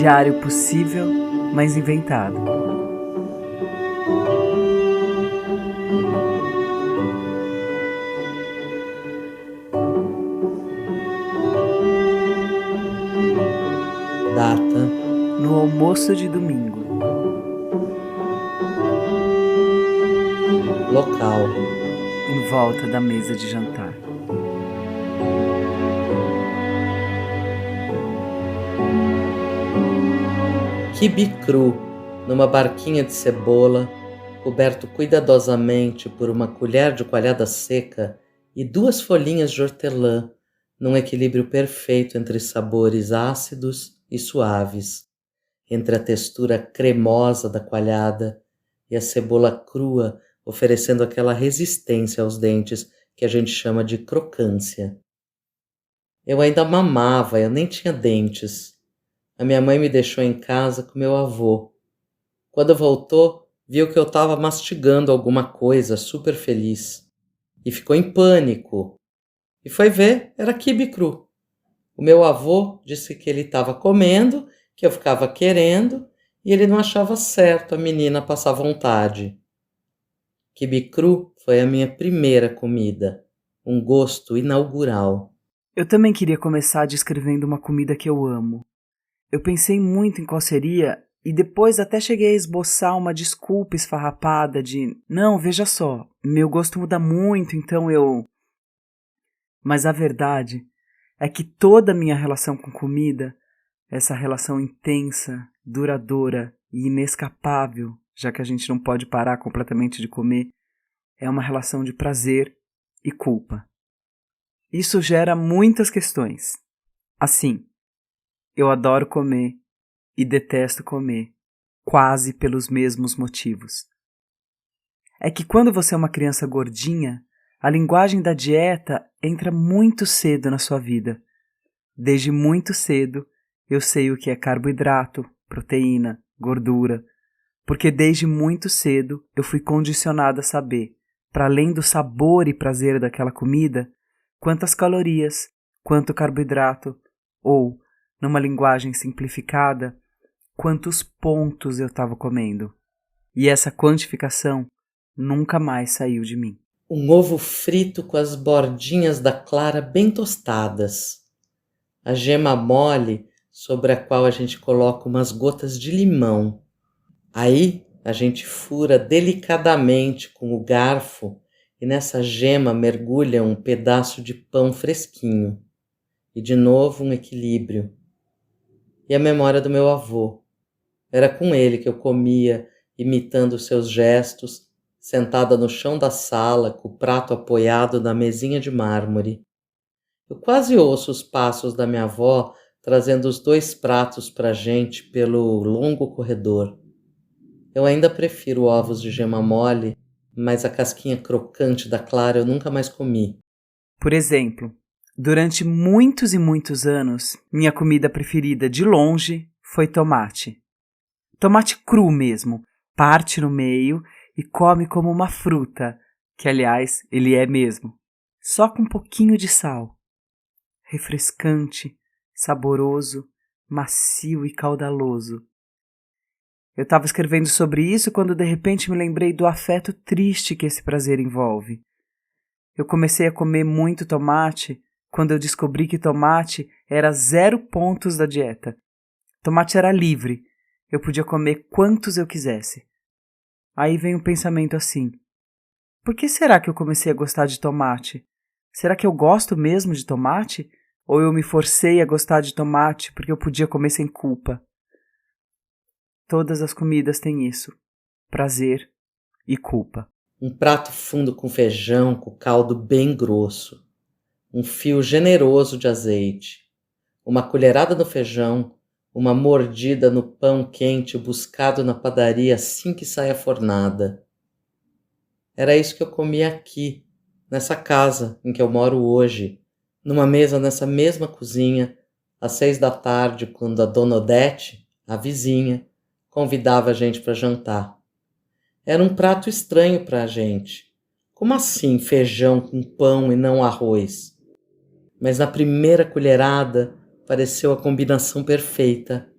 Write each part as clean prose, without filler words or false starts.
diário possível, mas inventado. Data: no almoço de domingo. Local: Em volta da mesa de jantar. quibe cru, numa barquinha de cebola, coberto cuidadosamente por uma colher de coalhada seca e 2 folhinhas de hortelã, num equilíbrio perfeito entre sabores ácidos e suaves, entre a textura cremosa da coalhada e a cebola crua, oferecendo aquela resistência aos dentes que a gente chama de crocância. Eu ainda mamava, eu nem tinha dentes. A minha mãe me deixou em casa com meu avô. Quando voltou, viu que eu estava mastigando alguma coisa super feliz. E ficou em pânico. E foi ver, era quibe cru. O meu avô disse que ele estava comendo, que eu ficava querendo, e ele não achava certo a menina passar vontade. Quibe cru foi a minha primeira comida, um gosto inaugural. Eu também queria começar descrevendo uma comida que eu amo. Eu pensei muito em qual seria e depois até cheguei a esboçar uma desculpa esfarrapada de não, veja só, meu gosto muda muito, então eu... Mas a verdade é que toda a minha relação com comida, essa relação intensa, duradoura e inescapável, já que a gente não pode parar completamente de comer, é uma relação de prazer e culpa. Isso gera muitas questões. Assim, eu adoro comer e detesto comer, quase pelos mesmos motivos. É que quando você é uma criança gordinha, a linguagem da dieta entra muito cedo na sua vida. Desde muito cedo, eu sei o que é carboidrato, proteína, gordura, porque desde muito cedo eu fui condicionada a saber, para além do sabor e prazer daquela comida, quantas calorias, quanto carboidrato, ou, numa linguagem simplificada, quantos pontos eu estava comendo. E essa quantificação nunca mais saiu de mim. Um ovo frito com as bordinhas da clara bem tostadas. A gema mole sobre a qual a gente coloca umas gotas de limão. Aí a gente fura delicadamente com o garfo e nessa gema mergulha um pedaço de pão fresquinho. E de novo um equilíbrio. E a memória do meu avô. Era com ele que eu comia, imitando seus gestos, sentada no chão da sala, com o prato apoiado na mesinha de mármore. Eu quase ouço os passos da minha avó trazendo os 2 pratos para a gente pelo longo corredor. Eu ainda prefiro ovos de gema mole, mas a casquinha crocante da clara eu nunca mais comi. Por exemplo, durante muitos e muitos anos, minha comida preferida de longe foi tomate. Tomate cru mesmo, parte no meio e come como uma fruta, que aliás ele é mesmo, só com um pouquinho de sal. Refrescante, saboroso, macio e caudaloso. Eu estava escrevendo sobre isso quando de repente me lembrei do afeto triste que esse prazer envolve. Eu comecei a comer muito tomate quando eu descobri que tomate era 0 pontos da dieta. Tomate era livre, eu podia comer quantos eu quisesse. Aí vem um pensamento assim: por que será que eu comecei a gostar de tomate? Será que eu gosto mesmo de tomate? Ou eu me forcei a gostar de tomate porque eu podia comer sem culpa? Todas as comidas têm isso: prazer e culpa. Um prato fundo com feijão, com caldo bem grosso. Um fio generoso de azeite. Uma colherada no feijão, uma mordida no pão quente buscado na padaria assim que sai a fornada. Era isso que eu comia aqui, nessa casa em que eu moro hoje, numa mesa nessa mesma cozinha, às 6 da tarde, quando a dona Odete, a vizinha, convidava a gente para jantar. Era um prato estranho para a gente. Como assim feijão com pão e não arroz? Mas na primeira colherada pareceu a combinação perfeita.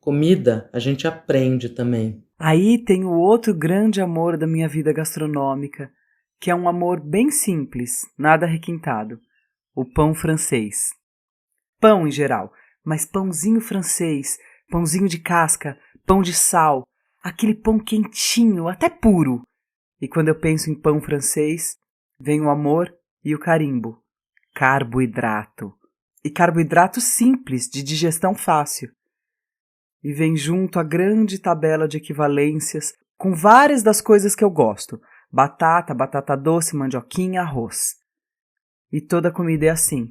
Comida a gente aprende também. Aí tem o outro grande amor da minha vida gastronômica, que é um amor bem simples, nada requintado. O pão francês. Pão em geral, mas pãozinho francês, pãozinho de casca, pão de sal, aquele pão quentinho, até puro. E quando eu penso em pão francês, vem o amor e o carimbo. Carboidrato. E carboidrato simples, de digestão fácil. E vem junto a grande tabela de equivalências com várias das coisas que eu gosto. Batata, batata doce, mandioquinha, arroz. E toda comida é assim.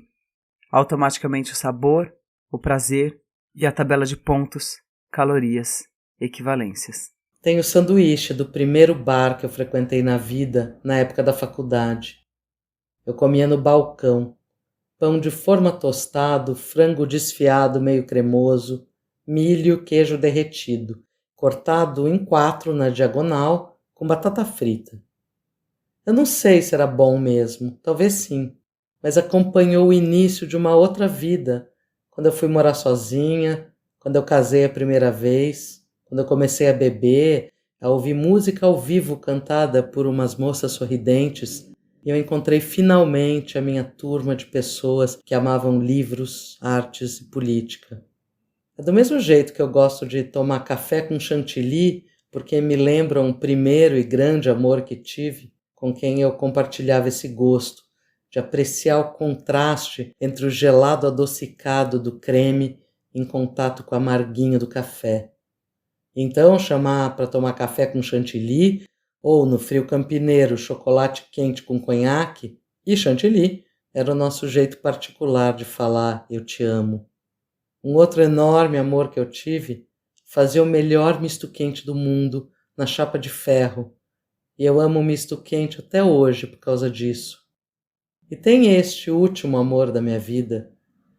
Automaticamente o sabor, o prazer e a tabela de pontos, calorias, equivalências. Tem o sanduíche do primeiro bar que eu frequentei na vida, na época da faculdade. Eu comia no balcão. Pão de forma tostado, frango desfiado meio cremoso, milho, queijo derretido, cortado em 4 na diagonal, com batata frita. Eu não sei se era bom mesmo, talvez sim, mas acompanhou o início de uma outra vida, quando eu fui morar sozinha, quando eu casei a primeira vez, quando eu comecei a beber, a ouvir música ao vivo cantada por umas moças sorridentes, e eu encontrei finalmente a minha turma de pessoas que amavam livros, artes e política. É do mesmo jeito que eu gosto de tomar café com chantilly, porque me lembra um primeiro e grande amor que tive, com quem eu compartilhava esse gosto, de apreciar o contraste entre o gelado adocicado do creme em contato com o amarguinho do café. Então, chamar para tomar café com chantilly, ou no frio campineiro, chocolate quente com conhaque e chantilly, era o nosso jeito particular de falar eu te amo. Um outro enorme amor que eu tive fazia o melhor misto quente do mundo na chapa de ferro, e eu amo o misto quente até hoje por causa disso. E tem este último amor da minha vida,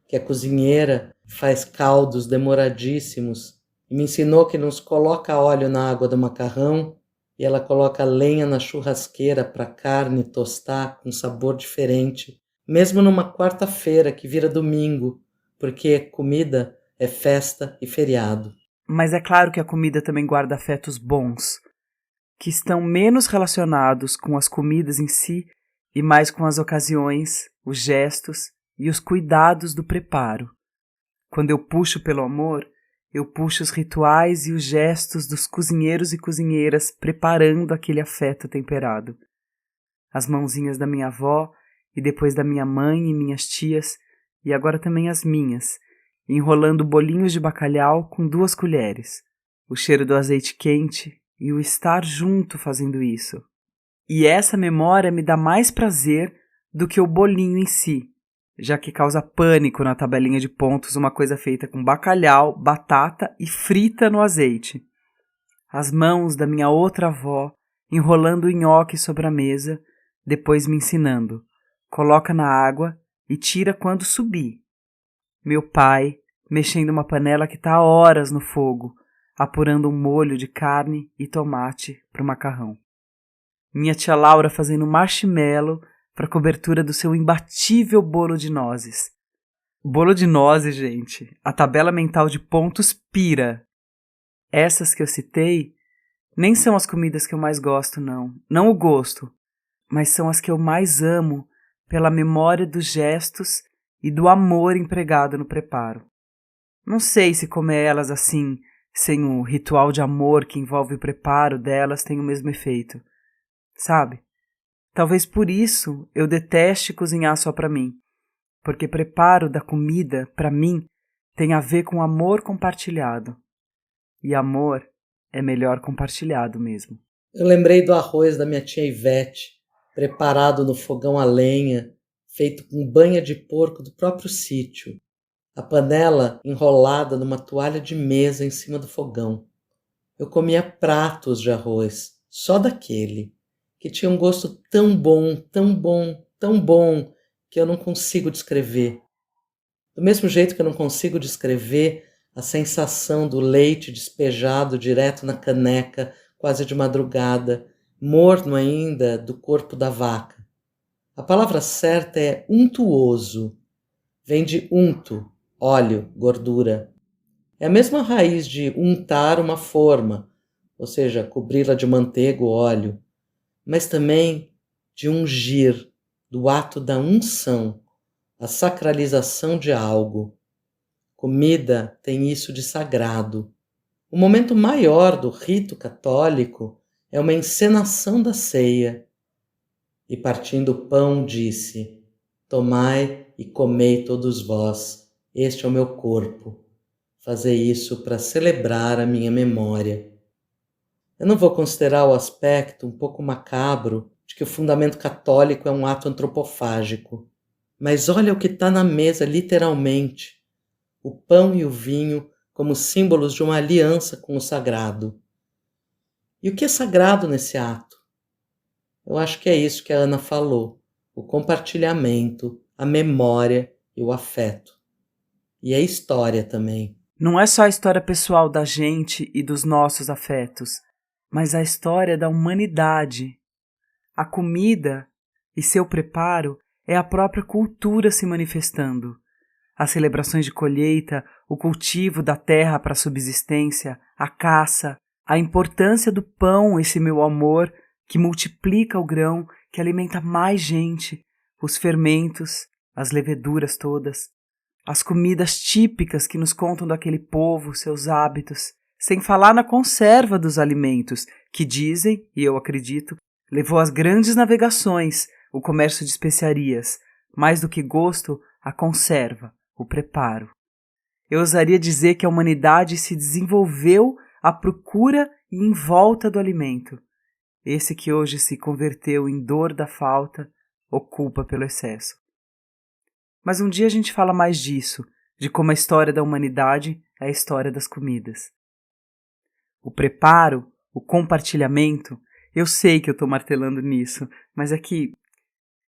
que é cozinheira, faz caldos demoradíssimos, e me ensinou que não se coloca óleo na água do macarrão, e ela coloca lenha na churrasqueira para a carne tostar com sabor diferente, mesmo numa quarta-feira que vira domingo, porque comida é festa e feriado. Mas é claro que a comida também guarda afetos bons, que estão menos relacionados com as comidas em si e mais com as ocasiões, os gestos e os cuidados do preparo. Quando eu puxo pelo amor, eu puxo os rituais e os gestos dos cozinheiros e cozinheiras preparando aquele afeto temperado. As mãozinhas da minha avó e depois da minha mãe e minhas tias, e agora também as minhas, enrolando bolinhos de bacalhau com 2 colheres, o cheiro do azeite quente e o estar junto fazendo isso. E essa memória me dá mais prazer do que o bolinho em si, já que causa pânico na tabelinha de pontos uma coisa feita com bacalhau, batata e frita no azeite. As mãos da minha outra avó enrolando o nhoque sobre a mesa, depois me ensinando: coloca na água e tira quando subir. Meu pai mexendo uma panela que está há horas no fogo, apurando um molho de carne e tomate para o macarrão. Minha tia Laura fazendo marshmallow para cobertura do seu imbatível bolo de nozes. Bolo de nozes, gente, a tabela mental de pontos pira. Essas que eu citei nem são as comidas que eu mais gosto, não. Não o gosto, mas são as que eu mais amo pela memória dos gestos e do amor empregado no preparo. Não sei se comer elas assim, sem o ritual de amor que envolve o preparo delas, tem o mesmo efeito. Sabe? Talvez por isso eu deteste cozinhar só para mim, porque preparo da comida, para mim, tem a ver com amor compartilhado. E amor é melhor compartilhado mesmo. Eu lembrei do arroz da minha tia Ivete, preparado no fogão a lenha, feito com banha de porco do próprio sítio. A panela enrolada numa toalha de mesa em cima do fogão. Eu comia pratos de arroz, só daquele, que tinha um gosto tão bom, tão bom, tão bom, que eu não consigo descrever. Do mesmo jeito que eu não consigo descrever a sensação do leite despejado direto na caneca, quase de madrugada, morno ainda do corpo da vaca. A palavra certa é untuoso. Vem de unto, óleo, gordura. É a mesma raiz de untar uma forma, ou seja, cobri-la de manteiga ou óleo, mas também de ungir, do ato da unção, a sacralização de algo. Comida tem isso de sagrado. O momento maior do rito católico é uma encenação da ceia. E partindo o pão, disse: Tomai e comei todos vós, este é o meu corpo. Fazei isso para celebrar a minha memória. Eu não vou considerar o aspecto um pouco macabro de que o fundamento católico é um ato antropofágico. Mas olha o que está na mesa, literalmente. O pão e o vinho como símbolos de uma aliança com o sagrado. E o que é sagrado nesse ato? Eu acho que é isso que a Ana falou, o compartilhamento, a memória e o afeto. E a história também. Não é só a história pessoal da gente e dos nossos afetos, mas a história da humanidade. A comida e seu preparo é a própria cultura se manifestando. As celebrações de colheita, o cultivo da terra para a subsistência, a caça, a importância do pão, esse meu amor, que multiplica o grão, que alimenta mais gente, os fermentos, as leveduras todas, as comidas típicas que nos contam daquele povo, seus hábitos, sem falar na conserva dos alimentos, que dizem, e eu acredito, levou às grandes navegações, o comércio de especiarias, mais do que gosto, a conserva, o preparo. Eu ousaria dizer que a humanidade se desenvolveu à procura e em volta do alimento. Esse que hoje se converteu em dor da falta ou culpa pelo excesso. Mas um dia a gente fala mais disso, de como a história da humanidade é a história das comidas. O preparo, o compartilhamento, eu sei que eu estou martelando nisso, mas é que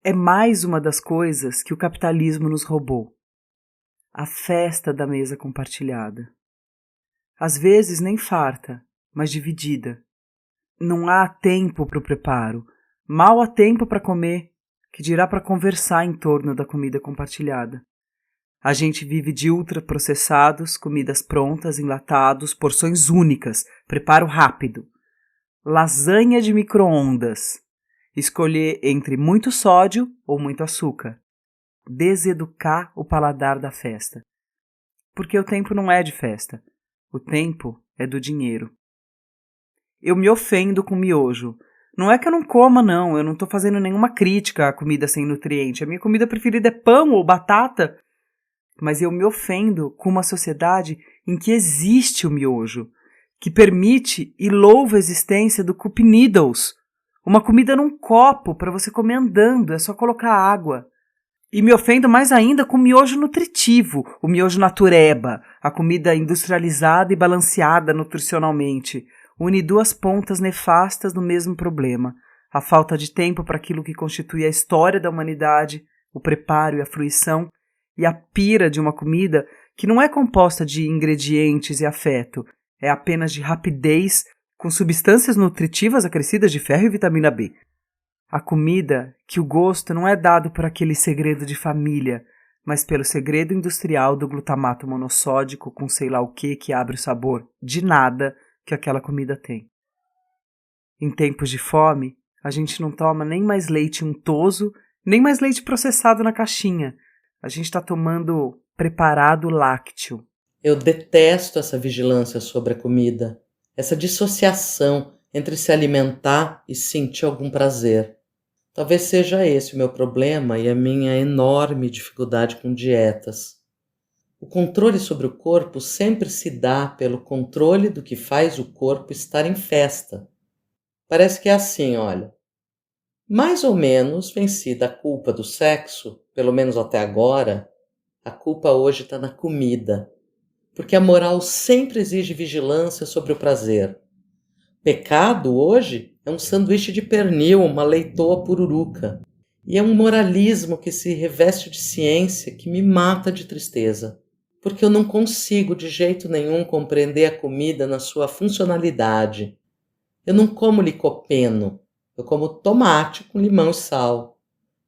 é mais uma das coisas que o capitalismo nos roubou. A festa da mesa compartilhada. Às vezes nem farta, mas dividida. Não há tempo para o preparo, mal há tempo para comer, que dirá para conversar em torno da comida compartilhada. A gente vive de ultraprocessados, comidas prontas, enlatados, porções únicas, preparo rápido. Lasanha de micro-ondas. Escolher entre muito sódio ou muito açúcar. Deseducar o paladar da festa. Porque o tempo não é de festa. O tempo é do dinheiro. Eu me ofendo com miojo. Não é que eu não coma, não. Eu não estou fazendo nenhuma crítica à comida sem nutriente. A minha comida preferida é pão ou batata. Mas eu me ofendo com uma sociedade em que existe o miojo, que permite e louva a existência do cup noodles, uma comida num copo para você comer andando, é só colocar água. E me ofendo mais ainda com o miojo nutritivo, o miojo natureba, a comida industrializada e balanceada nutricionalmente. Une duas pontas nefastas do mesmo problema, a falta de tempo para aquilo que constitui a história da humanidade, o preparo e a fruição, e a pira de uma comida que não é composta de ingredientes e afeto, é apenas de rapidez com substâncias nutritivas acrescidas de ferro e vitamina B. A comida que o gosto não é dado por aquele segredo de família, mas pelo segredo industrial do glutamato monossódico com sei lá o que abre o sabor de nada que aquela comida tem. Em tempos de fome, a gente não toma nem mais leite untoso, nem mais leite processado na caixinha. A gente está tomando preparado lácteo. Eu detesto essa vigilância sobre a comida, essa dissociação entre se alimentar e sentir algum prazer. Talvez seja esse o meu problema e a minha enorme dificuldade com dietas. O controle sobre o corpo sempre se dá pelo controle do que faz o corpo estar em festa. Parece que é assim, olha. Mais ou menos vencida a culpa do sexo, pelo menos até agora, a culpa hoje está na comida, porque a moral sempre exige vigilância sobre o prazer. Pecado hoje é um sanduíche de pernil, uma leitoa pururuca, e é um moralismo que se reveste de ciência que me mata de tristeza, porque eu não consigo de jeito nenhum compreender a comida na sua funcionalidade. Eu não como licopeno, eu como tomate com limão e sal.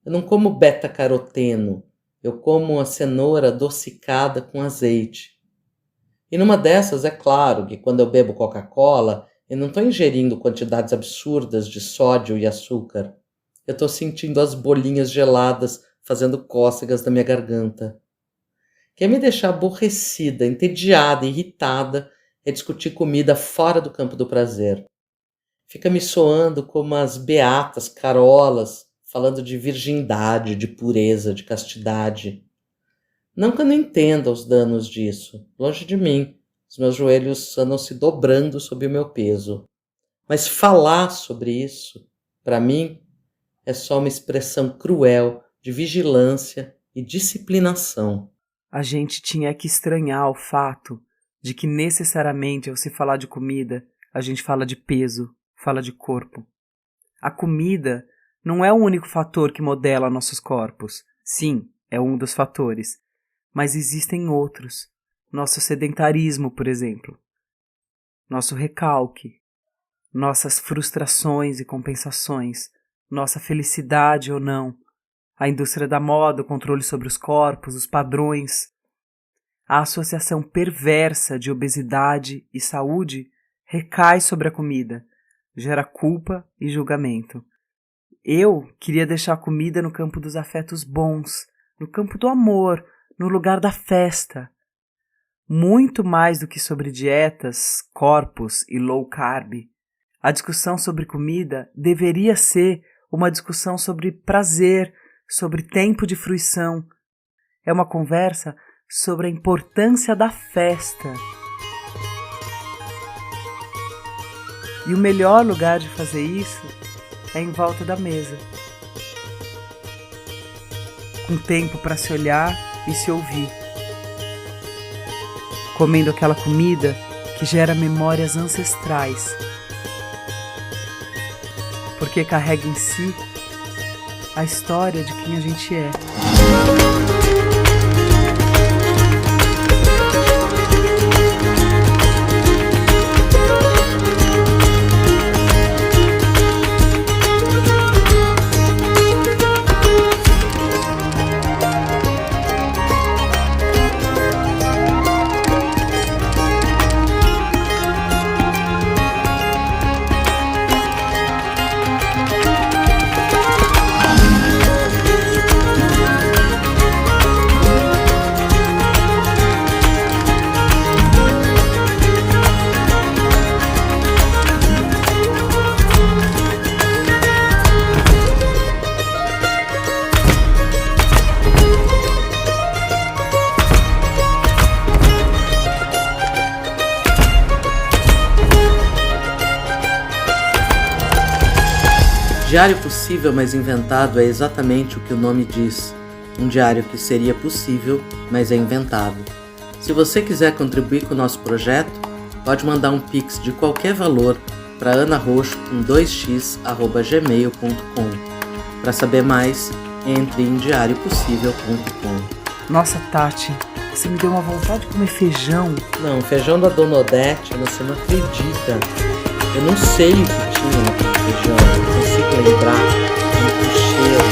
Eu não como beta-caroteno, eu como a cenoura adocicada com azeite. E numa dessas, é claro que quando eu bebo Coca-Cola, eu não estou ingerindo quantidades absurdas de sódio e açúcar. Eu estou sentindo as bolinhas geladas fazendo cócegas na minha garganta. Quer me deixar aborrecida, entediada, irritada é discutir comida fora do campo do prazer. Fica me soando como as beatas carolas falando de virgindade, de pureza, de castidade. Não que eu não entenda os danos disso, longe de mim, os meus joelhos andam se dobrando sob o meu peso. Mas falar sobre isso, para mim, é só uma expressão cruel de vigilância e disciplinação. A gente tinha que estranhar o fato de que necessariamente ao se falar de comida, a gente fala de peso, fala de corpo. A comida não é o único fator que modela nossos corpos. Sim, é um dos fatores. Mas existem outros. Nosso sedentarismo, por exemplo. Nosso recalque. Nossas frustrações e compensações. Nossa felicidade ou não. A indústria da moda, o controle sobre os corpos, os padrões. A associação perversa de obesidade e saúde recai sobre a comida. Gera culpa e julgamento. Eu queria deixar a comida no campo dos afetos bons, no campo do amor, no lugar da festa. Muito mais do que sobre dietas, corpos e low carb. A discussão sobre comida deveria ser uma discussão sobre prazer, sobre tempo de fruição. É uma conversa sobre a importância da festa. E o melhor lugar de fazer isso é em volta da mesa, com tempo para se olhar e se ouvir, comendo aquela comida que gera memórias ancestrais, porque carrega em si a história de quem a gente é. Diário possível, mas inventado é exatamente o que o nome diz. Um diário que seria possível, mas é inventado. Se você quiser contribuir com o nosso projeto, pode mandar um pix de qualquer valor para anaroxo2x@gmail.com. Para saber mais, entre em diariopossível.com. Nossa, Tati, você me deu uma vontade de comer feijão. Não, feijão da Dona Odete, você não acredita. Eu não sei o que tinha naquele feijão, não consigo lembrar, muito cheiro.